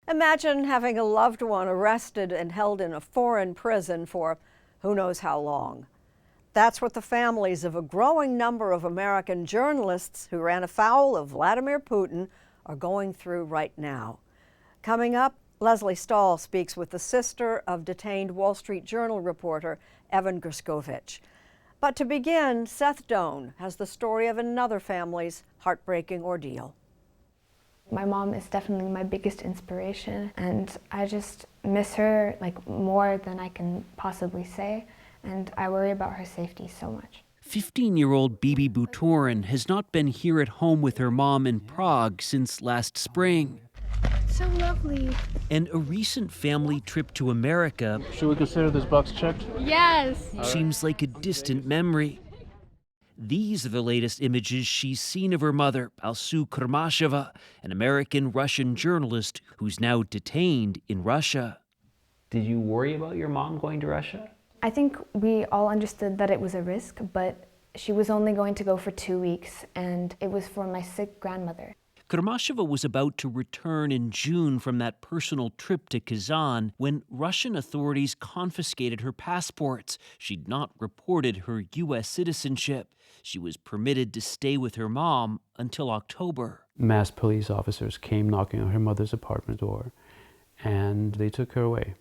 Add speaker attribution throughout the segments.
Speaker 1: Imagine having a loved one arrested and held in a foreign prison for who knows how long. That's what the families of a growing number of American journalists who ran afoul of Vladimir Putin are going through right now. Coming up, Leslie Stahl speaks with the sister of detained Wall Street Journal reporter Evan Gershkovich. But to begin, Seth Doan has the story of another family's heartbreaking ordeal.
Speaker 2: My mom is definitely my biggest inspiration, and I just miss her more than I can possibly say, and I worry about her safety so much.
Speaker 3: 15-year-old Bibi Butorin has not been here at home with her mom in Prague since last spring.
Speaker 4: So lovely.
Speaker 3: And a recent family trip to America
Speaker 5: Should we consider this box checked?
Speaker 4: Yes.
Speaker 3: seems like a distant memory. These are the latest images she's seen of her mother, Alsu Kurmasheva, an American-Russian journalist who's now detained in Russia.
Speaker 6: Did you worry about your mom going to Russia?
Speaker 2: I think we all understood that it was a risk, but she was only going to go for 2 weeks, and it was for my sick grandmother.
Speaker 3: Kurmasheva was about to return in June from that personal trip to Kazan when Russian authorities confiscated her passports. She'd not reported her U.S. citizenship. She was permitted to stay with her mom until October.
Speaker 5: Mass police officers came knocking on her mother's apartment door, and they took her away.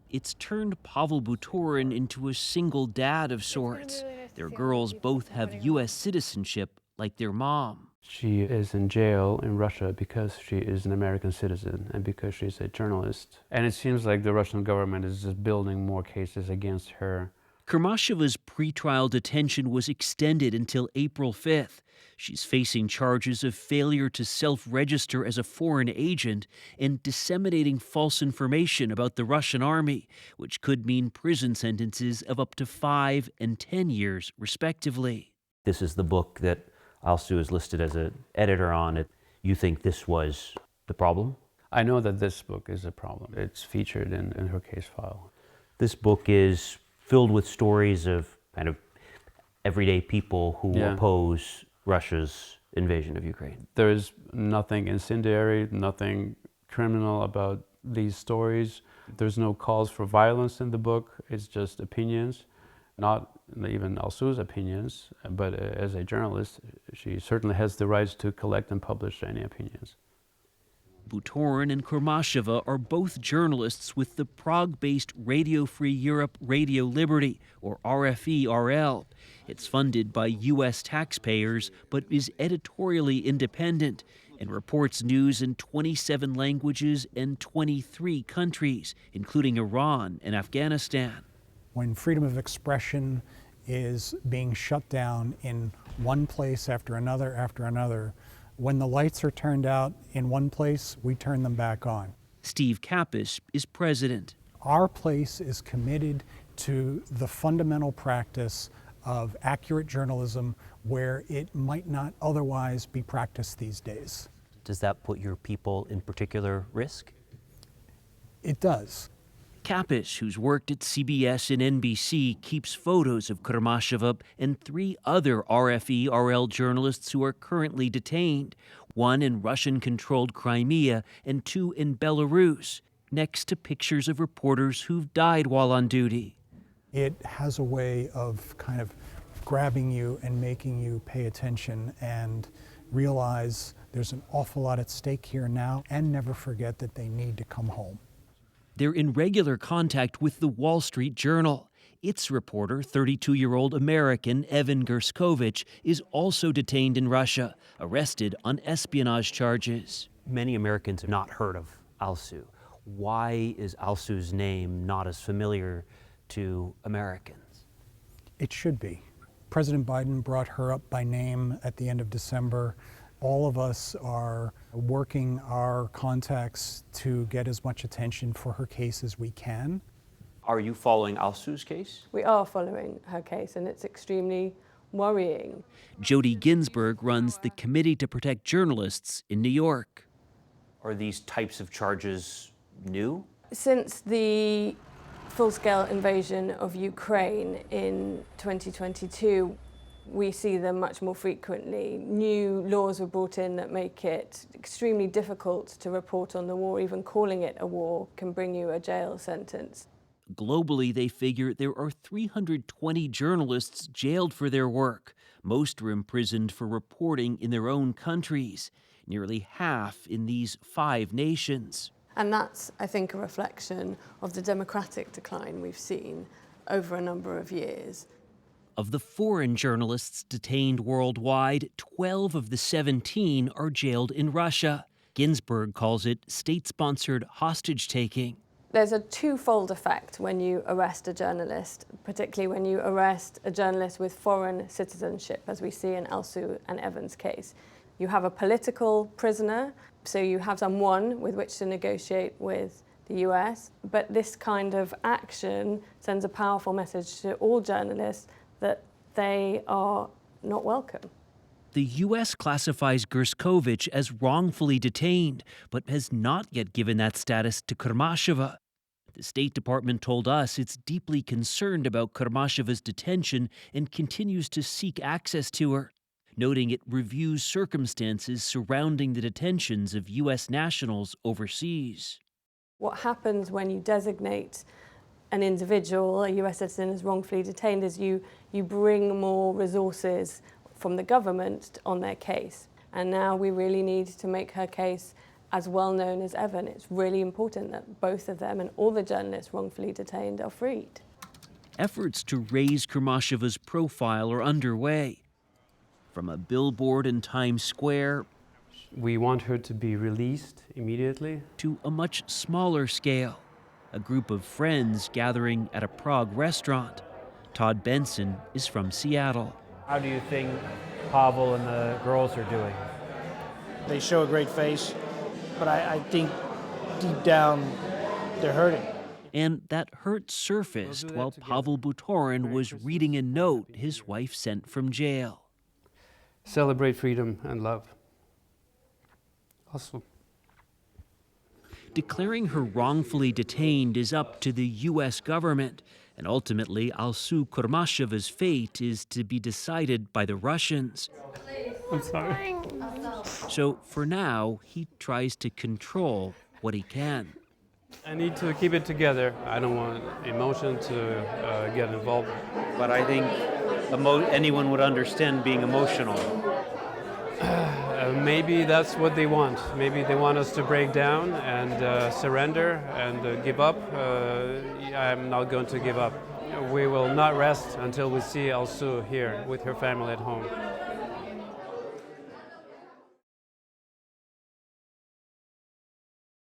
Speaker 3: It's turned Pavel Butorin into a single dad of sorts. Their girls both have U.S. citizenship like their mom.
Speaker 5: She is in jail in Russia because she is an American citizen and because she's a journalist. And it seems like the Russian government is just building more cases against her.
Speaker 3: Kurmasheva's pretrial detention was extended until April 5th. She's facing charges of failure to self-register as a foreign agent and disseminating false information about the Russian army, which could mean prison sentences of up to 5 and 10 years, respectively.
Speaker 6: This is the book that Alsu is listed as an editor on it. You think this was the problem?
Speaker 5: I know that this book is a problem. It's featured in her case file.
Speaker 6: This book is filled with stories of kind of everyday people who oppose Russia's invasion of Ukraine.
Speaker 5: There is nothing incendiary, nothing criminal about these stories. There's no calls for violence in the book. It's just opinions, not even Alsu's opinions, but as a journalist, she certainly has the rights to collect and publish any opinions.
Speaker 3: Butorin and Kurmasheva are both journalists with the Prague-based Radio Free Europe Radio Liberty, or RFE-RL. It's funded by U.S. taxpayers, but is editorially independent and reports news in 27 languages and 23 countries, including Iran and Afghanistan.
Speaker 7: When freedom of expression is being shut down in one place after another, when the lights are turned out in one place, we turn them back on.
Speaker 3: Steve Kappas is president.
Speaker 7: Our place is committed to the fundamental practice of accurate journalism where it might not otherwise be practiced these days.
Speaker 6: Does that put your people in particular risk?
Speaker 7: It does.
Speaker 3: Kappas, who's worked at CBS and NBC, keeps photos of Kurmasheva and 3 other RFE-RL journalists who are currently detained, 1 in Russian-controlled Crimea and 2 in Belarus, next to pictures of reporters who've died while on duty.
Speaker 7: It has a way of kind of grabbing you and making you pay attention and realize there's an awful lot at stake here now, and never forget that they need to come home.
Speaker 3: They're in regular contact with the Wall Street Journal. Its reporter, 32-year-old American Evan Gershkovich, is also detained in Russia, arrested on espionage charges.
Speaker 6: Many Americans have not heard of Alsu. Why is Alsu's name not as familiar to Americans?
Speaker 7: It should be. President Biden brought her up by name at the end of December. All of us are working our contacts to get as much attention for her case as we can.
Speaker 6: Are you following Alsu's case?
Speaker 8: We are following her case, and it's extremely worrying.
Speaker 3: Jody Ginsburg runs the Committee to Protect Journalists in New York.
Speaker 6: Are these types of charges new?
Speaker 8: Since the full-scale invasion of Ukraine in 2022, we see them much more frequently. New laws were brought in that make it extremely difficult to report on the war. Even calling it a war can bring you a jail sentence.
Speaker 3: Globally, they figure there are 320 journalists jailed for their work. Most are imprisoned for reporting in their own countries, nearly half in these 5 nations.
Speaker 8: And that's, I think, a reflection of the democratic decline we've seen over a number of years.
Speaker 3: Of the foreign journalists detained worldwide, 12 of the 17 are jailed in Russia. Ginsburg calls it state-sponsored hostage-taking.
Speaker 8: There's a twofold effect when you arrest a journalist, particularly when you arrest a journalist with foreign citizenship, as we see in Alsu and Evan's case. You have a political prisoner, so you have someone with which to negotiate with the US, but this kind of action sends a powerful message to all journalists that they are not welcome.
Speaker 3: The U.S. classifies Gerskovich as wrongfully detained, but has not yet given that status to Kurmasheva. The State Department told us it's deeply concerned about Kurmasheva's detention and continues to seek access to her, noting it reviews circumstances surrounding the detentions of U.S. nationals overseas.
Speaker 8: What happens when you designate an individual, a US citizen, as wrongfully detained is you bring more resources from the government on their case. And now we really need to make her case as well known as Evan. It's really important that both of them and all the journalists wrongfully detained are freed.
Speaker 3: Efforts to raise Kurmasheva's profile are underway. From a billboard in Times Square,
Speaker 5: we want her to be released immediately,
Speaker 3: to a much smaller scale. A group of friends gathering at a Prague restaurant. Todd Benson is from Seattle.
Speaker 9: How do you think Pavel and the girls are doing?
Speaker 10: They show a great face, but I think deep down they're hurting.
Speaker 3: And that hurt surfaced while Pavel Butorin was reading a note his wife sent from jail.
Speaker 5: Celebrate freedom and love. Awesome.
Speaker 3: Declaring her wrongfully detained is up to the U.S. government, and ultimately Alsu Kurmasheva's fate is to be decided by the Russians.
Speaker 5: I'm sorry.
Speaker 3: So for now, he tries to control what he can.
Speaker 5: I need to keep it together. I don't want emotion to get involved.
Speaker 6: But I think anyone would understand being emotional.
Speaker 5: Maybe that's what they want. Maybe they want us to break down and surrender and give up. I'm not going to give up. We will not rest until we see Alsu here with her family at home.